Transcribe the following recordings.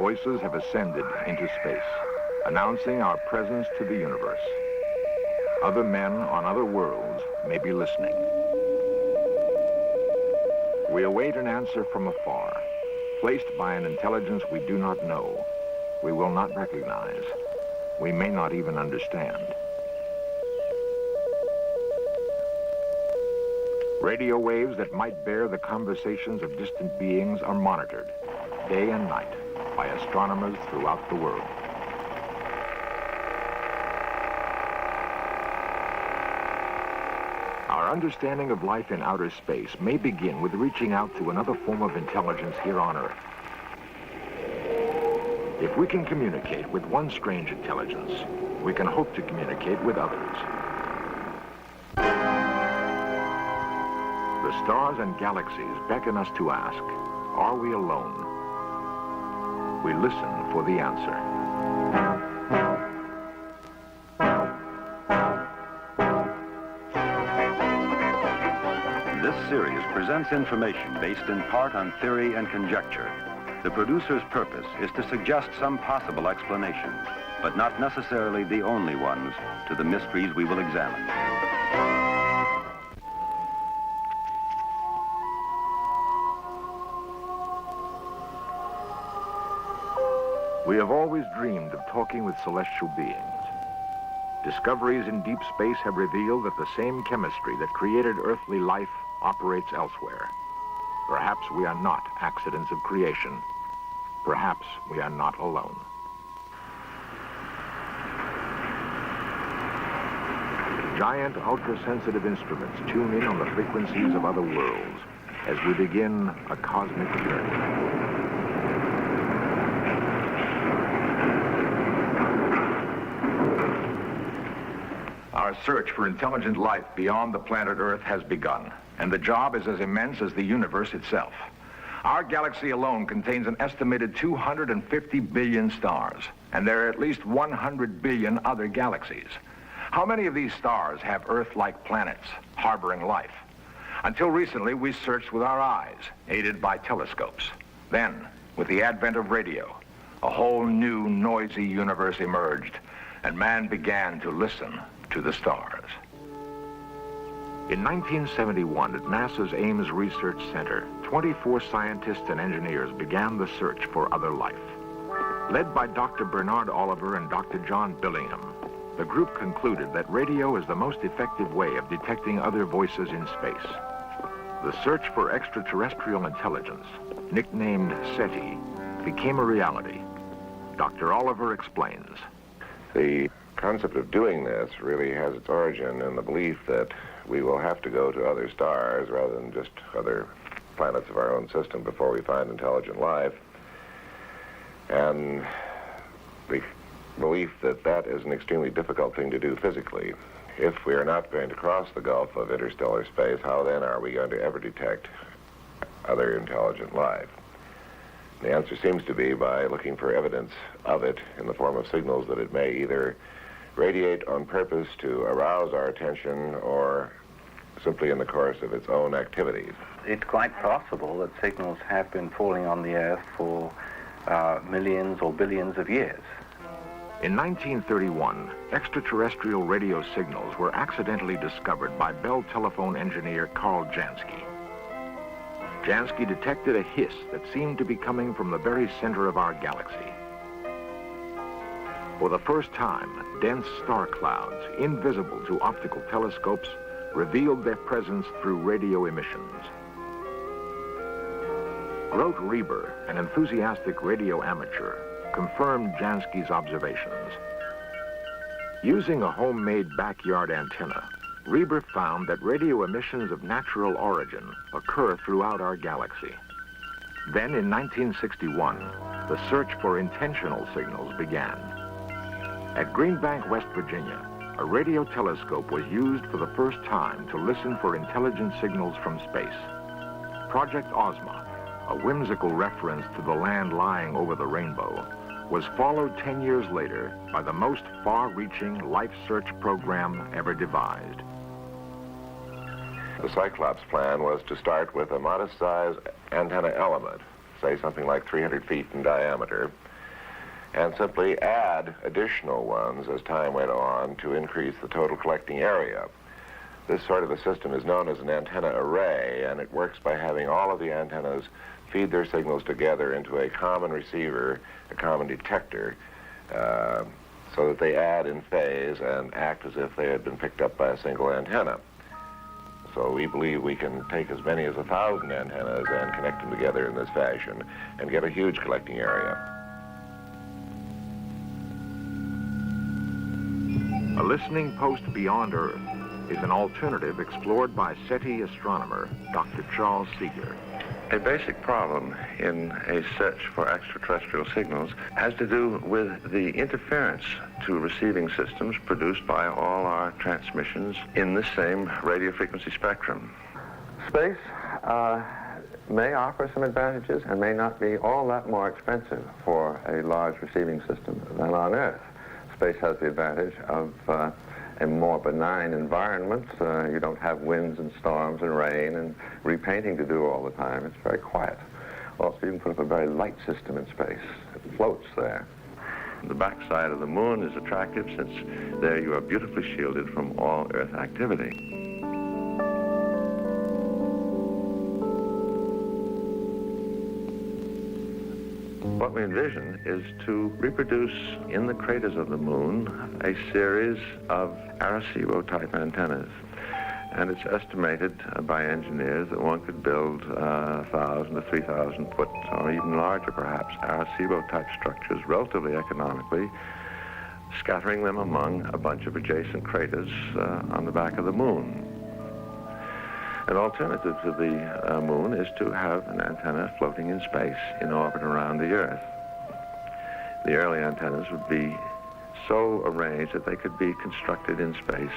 voices have ascended into space, announcing our presence to the universe. Other men on other worlds may be listening. We await an answer from afar, placed by an intelligence we do not know, we will not recognize, we may not even understand. Radio waves that might bear the conversations of distant beings are monitored, day and night, by astronomers throughout the world. Our understanding of life in outer space may begin with reaching out to another form of intelligence here on Earth. If we can communicate with one strange intelligence, we can hope to communicate with others. The stars and galaxies beckon us to ask, are we alone? We listen for the answer. This series presents information based in part on theory and conjecture. The producer's purpose is to suggest some possible explanations, but not necessarily the only ones, to the mysteries we will examine. We have always dreamed of talking with celestial beings. Discoveries in deep space have revealed that the same chemistry that created earthly life operates elsewhere. Perhaps we are not accidents of creation. Perhaps we are not alone. Giant ultra-sensitive instruments tune in on the frequencies of other worlds as we begin a cosmic journey. Our search for intelligent life beyond the planet Earth has begun, and the job is as immense as the universe itself. Our galaxy alone contains an estimated 250 billion stars, and there are at least 100 billion other galaxies. How many of these stars have Earth-like planets harboring life? Until recently, we searched with our eyes, aided by telescopes. Then, with the advent of radio, a whole new noisy universe emerged, and man began to listen to the stars. In 1971, at NASA's Ames Research Center, 24 scientists and engineers began the search for other life. Led by Dr. Bernard Oliver and Dr. John Billingham, the group concluded that radio is the most effective way of detecting other voices in space. The search for extraterrestrial intelligence, nicknamed SETI, became a reality. Dr. Oliver explains. The concept of doing this really has its origin in the belief that we will have to go to other stars rather than just other planets of our own system before we find intelligent life. And the belief that that is an extremely difficult thing to do physically. If we are not going to cross the gulf of interstellar space, how then are we going to ever detect other intelligent life? The answer seems to be by looking for evidence of it in the form of signals that it may either radiate on purpose to arouse our attention or simply in the course of its own activities. It's quite possible that signals have been falling on the Earth for millions or billions of years. In 1931, extraterrestrial radio signals were accidentally discovered by Bell telephone engineer Carl Jansky. Jansky detected a hiss that seemed to be coming from the very center of our galaxy. For the first time, dense star clouds, invisible to optical telescopes, revealed their presence through radio emissions. Grote Reber, an enthusiastic radio amateur, confirmed Jansky's observations. Using a homemade backyard antenna, Reber found that radio emissions of natural origin occur throughout our galaxy. Then in 1961, the search for intentional signals began. At Greenbank, West Virginia, a radio telescope was used for the first time to listen for intelligent signals from space. Project Ozma, a whimsical reference to the land lying over the rainbow, was followed 10 years later by the most far-reaching life search program ever devised. The Cyclops plan was to start with a modest-sized antenna element, say something like 300 feet in diameter, and simply add additional ones as time went on to increase the total collecting area. This sort of a system is known as an antenna array, and it works by having all of the antennas feed their signals together into a common receiver, a common detector, so that they add in phase and act as if they had been picked up by a single antenna. So we believe we can take as many as 1,000 antennas and connect them together in this fashion and get a huge collecting area. A listening post beyond Earth is an alternative explored by SETI astronomer Dr. Charles Seeger. A basic problem in a search for extraterrestrial signals has to do with the interference to receiving systems produced by all our transmissions in the same radio frequency spectrum. Space may offer some advantages and may not be all that more expensive for a large receiving system than on Earth. Space has the advantage of a more benign environment. You don't have winds and storms and rain and repainting to do all the time. It's very quiet. Also, you can put up a very light system in space. It floats there. The backside of the moon is attractive since there you are beautifully shielded from all Earth activity. What we envision is to reproduce in the craters of the moon a series of Arecibo-type antennas. And it's estimated by engineers that one could build 1,000 to 3,000 foot, or even larger perhaps, Arecibo-type structures relatively economically, scattering them among a bunch of adjacent craters on the back of the moon. An alternative to the moon is to have an antenna floating in space in orbit around the Earth. The early antennas would be so arranged that they could be constructed in space,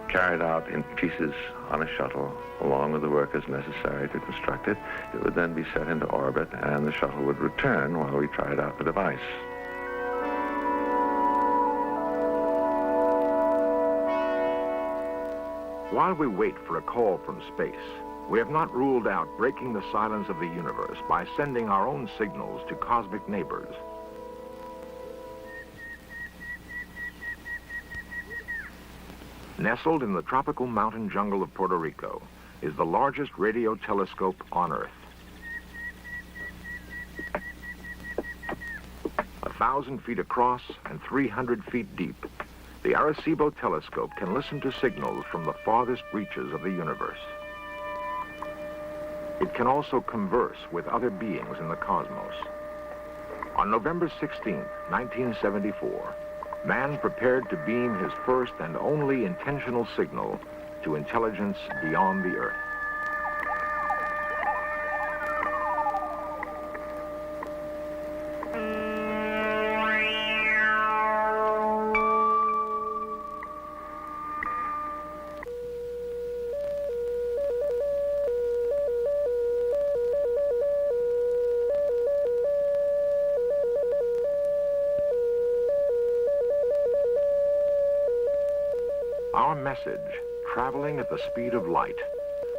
carried out in pieces on a shuttle, along with the workers necessary to construct it. It would then be set into orbit, and the shuttle would return while we tried out the device. While we wait for a call from space, we have not ruled out breaking the silence of the universe by sending our own signals to cosmic neighbors. Nestled in the tropical mountain jungle of Puerto Rico is the largest radio telescope on Earth. 1,000 feet across and 300 feet deep, the Arecibo telescope can listen to signals from the farthest reaches of the universe. It can also converse with other beings in the cosmos. On November 16, 1974, man prepared to beam his first and only intentional signal to intelligence beyond the Earth. Our message, traveling at the speed of light,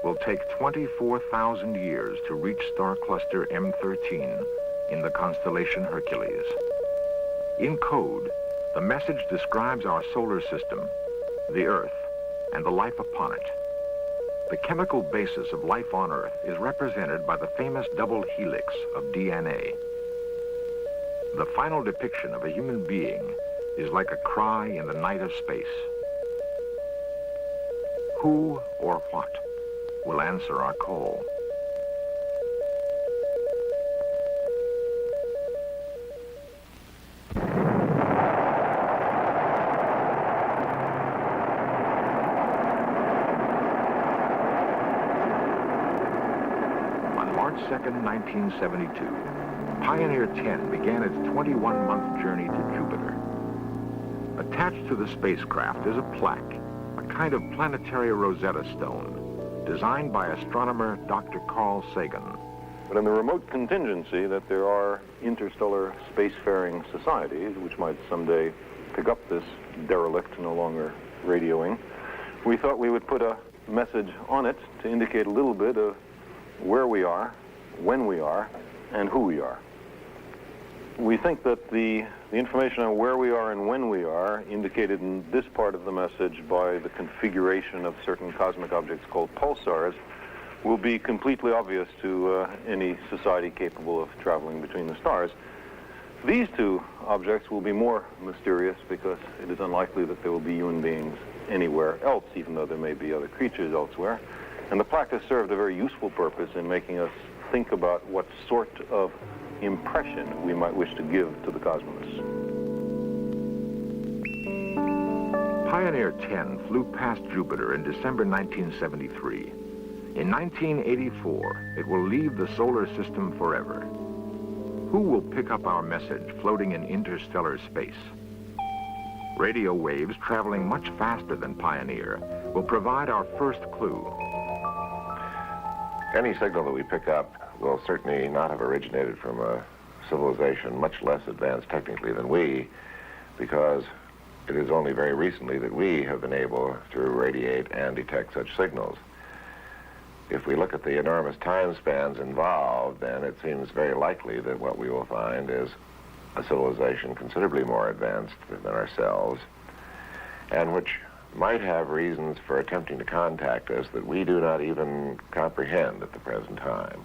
will take 24,000 years to reach star cluster M13 in the constellation Hercules. In code, the message describes our solar system, the Earth, and the life upon it. The chemical basis of life on Earth is represented by the famous double helix of DNA. The final depiction of a human being is like a cry in the night of space. Who or what will answer our call? On March 2nd, 1972, Pioneer 10 began its 21-month journey to Jupiter. Attached to the spacecraft is a plaque, a kind of planetary Rosetta Stone, designed by astronomer Dr. Carl Sagan. But in the remote contingency that there are interstellar spacefaring societies which might someday pick up this derelict no longer radioing, we thought we would put a message on it to indicate a little bit of where we are, when we are, and who we are. We think that the information on where we are and when we are, indicated in this part of the message by the configuration of certain cosmic objects called pulsars, will be completely obvious to any society capable of traveling between the stars. These two objects will be more mysterious because it is unlikely that there will be human beings anywhere else, even though there may be other creatures elsewhere. And the plaque has served a very useful purpose in making us think about what sort of impression we might wish to give to the cosmos. Pioneer 10 flew past Jupiter in December 1973. In 1984, it will leave the solar system forever. Who will pick up our message floating in interstellar space? Radio waves traveling much faster than Pioneer will provide our first clue. Any signal that we pick up will certainly not have originated from a civilization much less advanced technically than we, because it is only very recently that we have been able to radiate and detect such signals. If we look at the enormous time spans involved, then it seems very likely that what we will find is a civilization considerably more advanced than ourselves, and which might have reasons for attempting to contact us that we do not even comprehend at the present time.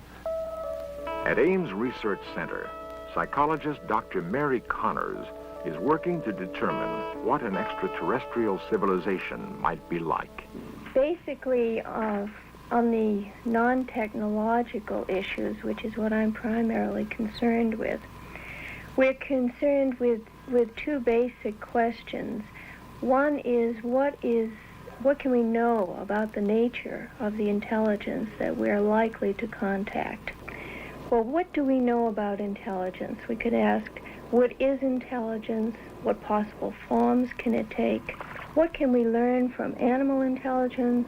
At Ames Research Center, psychologist Dr. Mary Connors is working to determine what an extraterrestrial civilization might be like. Basically, on the non-technological issues, which is what I'm primarily concerned with, we're concerned with two basic questions. One is what can we know about the nature of the intelligence that we're likely to contact? Well, what do we know about intelligence? We could ask, what is intelligence? What possible forms can it take? What can we learn from animal intelligence?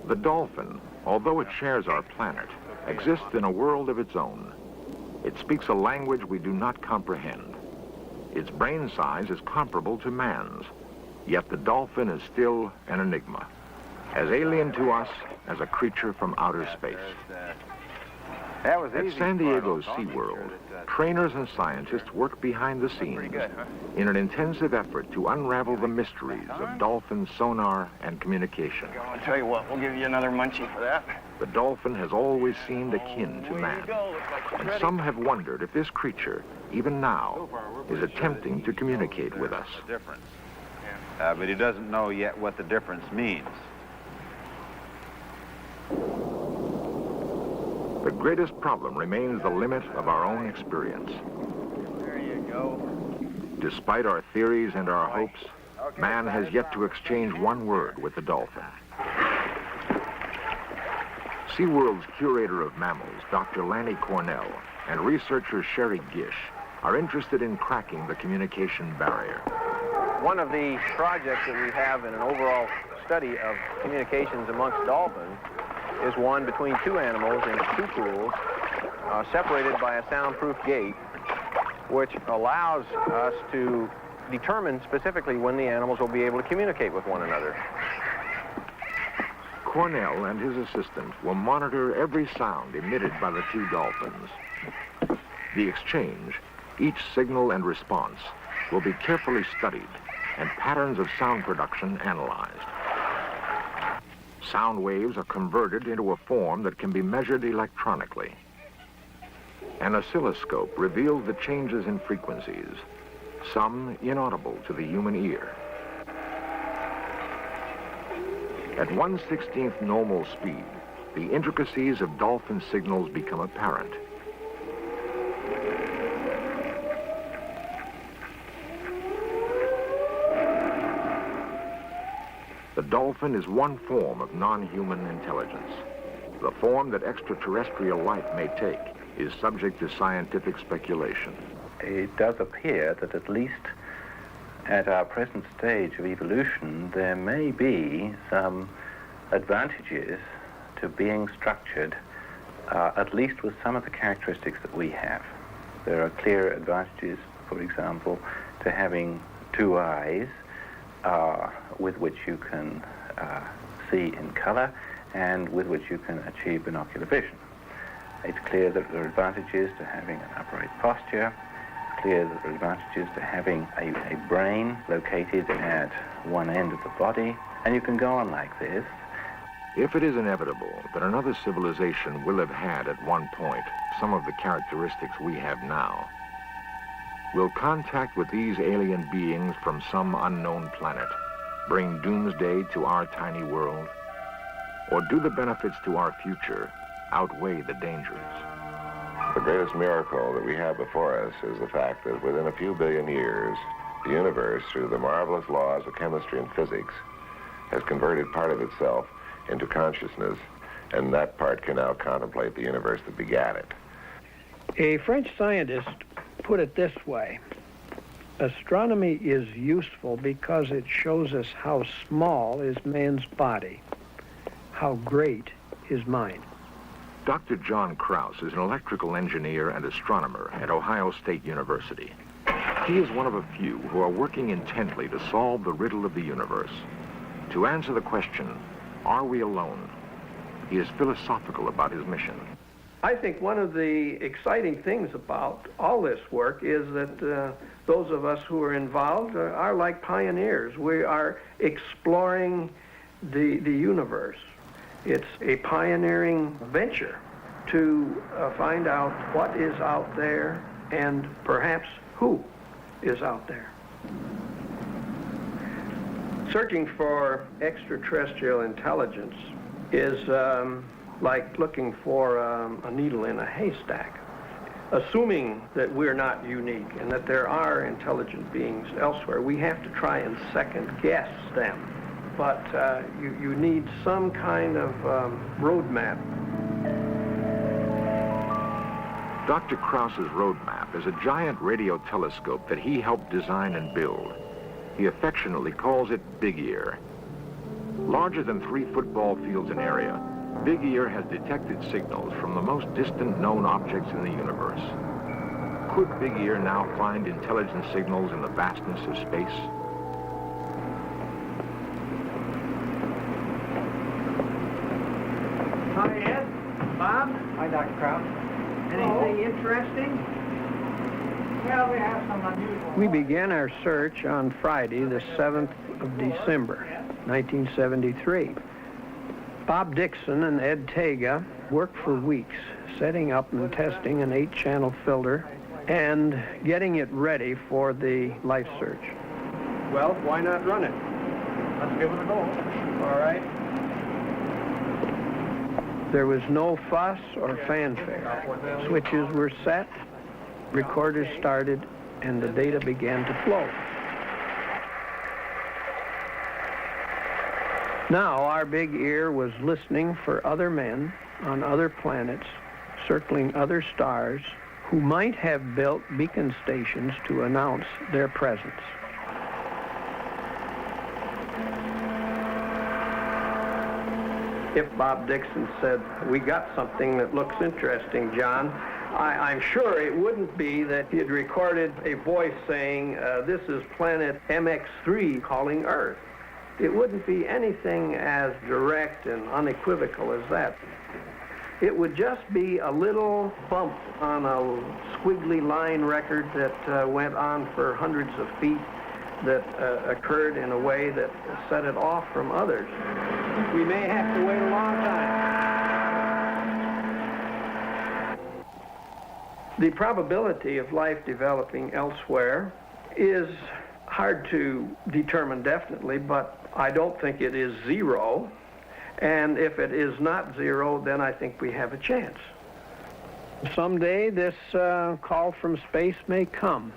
The dolphin, although it shares our planet, exists in a world of its own. It speaks a language we do not comprehend. Its brain size is comparable to man's, yet the dolphin is still an enigma, as alien to us as a creature from outer space. At San Diego's SeaWorld, trainers and scientists work behind the scenes in an intensive effort to unravel the mysteries of dolphin sonar and communication. I'll tell you what, we'll give you another munchie for that. The dolphin has always seemed akin to man, and some have wondered if this creature, even now, is attempting to communicate with us. Difference. But he doesn't know yet what the difference means. The greatest problem remains the limit of our own experience. There you go. Despite our theories and our hopes, man has yet to exchange one word with the dolphin. SeaWorld's curator of mammals, Dr. Lanny Cornell, and researcher Sherry Gish are interested in cracking the communication barrier. One of the projects that we have in an overall study of communications amongst dolphins is one between two animals in two pools, separated by a soundproof gate, which allows us to determine specifically when the animals will be able to communicate with one another. Cornell and his assistant will monitor every sound emitted by the two dolphins. The exchange, each signal and response, will be carefully studied and patterns of sound production analyzed. Sound waves are converted into a form that can be measured electronically. An oscilloscope reveals the changes in frequencies, some inaudible to the human ear. At 1/16th normal speed, the intricacies of dolphin signals become apparent. The dolphin is one form of non-human intelligence. The form that extraterrestrial life may take is subject to scientific speculation. It does appear that at least at our present stage of evolution, there may be some advantages to being structured, at least with some of the characteristics that we have. There are clear advantages, for example, to having two eyes with which you can see in color and with which you can achieve binocular vision. It's clear that there are advantages to having an upright posture, clear that there are advantages to having a brain located at one end of the body, and you can go on like this. If it is inevitable that another civilization will have had at one point some of the characteristics we have now, will contact with these alien beings from some unknown planet bring doomsday to our tiny world? Or do the benefits to our future outweigh the dangers? The greatest miracle that we have before us is the fact that within a few billion years, the universe, through the marvelous laws of chemistry and physics, has converted part of itself into consciousness, and that part can now contemplate the universe that begat it. A French scientist put it this way: astronomy is useful because it shows us how small is man's body, how great his mind. Dr. John Krause is an electrical engineer and astronomer at Ohio State University. He is one of a few who are working intently to solve the riddle of the universe. To answer the question, are we alone? He is philosophical about his mission. I think one of the exciting things about all this work is that those of us who are involved are like pioneers. We are exploring the universe. It's a pioneering venture to find out what is out there and perhaps who is out there. Searching for extraterrestrial intelligence is like looking for a needle in a haystack. Assuming that we're not unique and that there are intelligent beings elsewhere, we have to try and second guess them. But you need some kind of roadmap. Dr. Krause's roadmap is a giant radio telescope that he helped design and build. He affectionately calls it Big Ear. Larger than 3 football fields in area, Big Ear has detected signals from the most distant known objects in the universe. Could Big Ear now find intelligent signals in the vastness of space? Hi, Ed. Bob. Hi, Dr. Krause. Anything interesting? Well, we have some unusual... We began our search on Friday, the 7th of December, 1973. Bob Dixon and Ed Tega worked for weeks, setting up and testing an 8-channel filter and getting it ready for the life search. Well, why not run it? Let's give it a go. All right. There was no fuss or fanfare. Switches were set, recorders started, and the data began to flow. Now our Big Ear was listening for other men on other planets, circling other stars, who might have built beacon stations to announce their presence. If Bob Dixon said, "We got something that looks interesting, John," I'm sure it wouldn't be that he had recorded a voice saying, "This is planet MX3 calling Earth." It wouldn't be anything as direct and unequivocal as that. It would just be a little bump on a squiggly line record that went on for hundreds of feet, that occurred in a way that set it off from others. We may have to wait a long time. The probability of life developing elsewhere is hard to determine definitely, but I don't think it is zero. And if it is not zero, then I think we have a chance. Someday this call from space may come.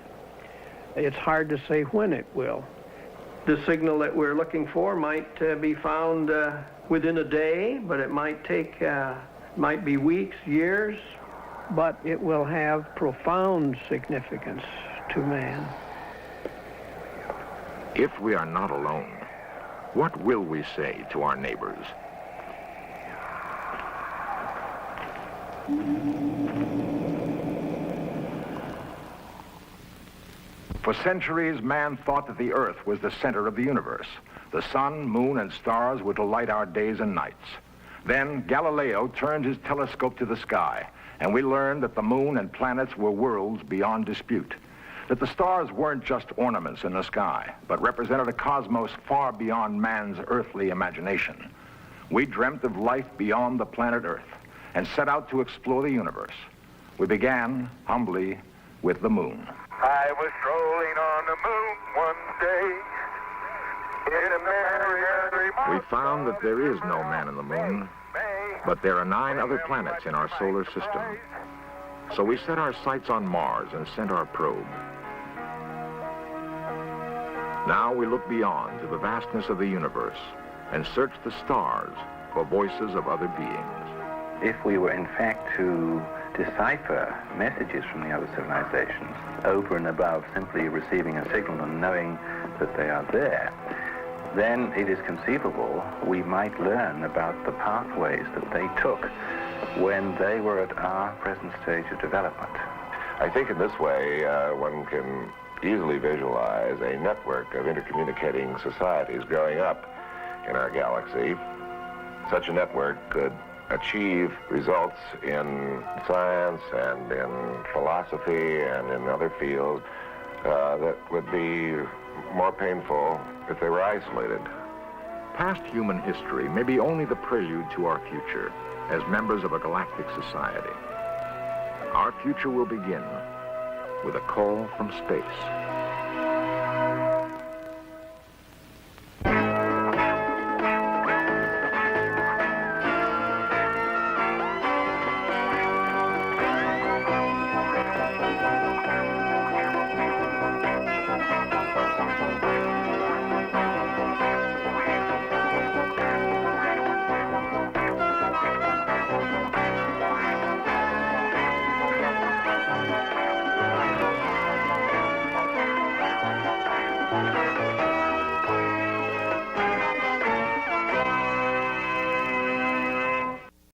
It's hard to say when it will. The signal that we're looking for might be found within a day, but it might be weeks, years, but it will have profound significance to man. If we are not alone, what will we say to our neighbors? For centuries, man thought that the Earth was the center of the universe. The sun, moon, and stars were to light our days and nights. Then Galileo turned his telescope to the sky, and we learned that the moon and planets were worlds beyond dispute. that the stars weren't just ornaments in the sky, but represented a cosmos far beyond man's earthly imagination. We dreamt of life beyond the planet Earth and set out to explore the universe. We began, humbly, with the moon. I was strolling on the moon one day. In a merry We found that there is no man in the moon, but there are 9 other planets in our solar system. So we set our sights on Mars and sent our probe. Now we look beyond to the vastness of the universe and search the stars for voices of other beings. If we were in fact to decipher messages from the other civilizations over and above simply receiving a signal and knowing that they are there, then it is conceivable we might learn about the pathways that they took when they were at our present stage of development. I think in this way, one can easily visualize a network of intercommunicating societies growing up in our galaxy. Such a network could achieve results in science and in philosophy and in other fields that would be more painful if they were isolated. Past human history may be only the prelude to our future as members of a galactic society. Our future will begin with a call from space.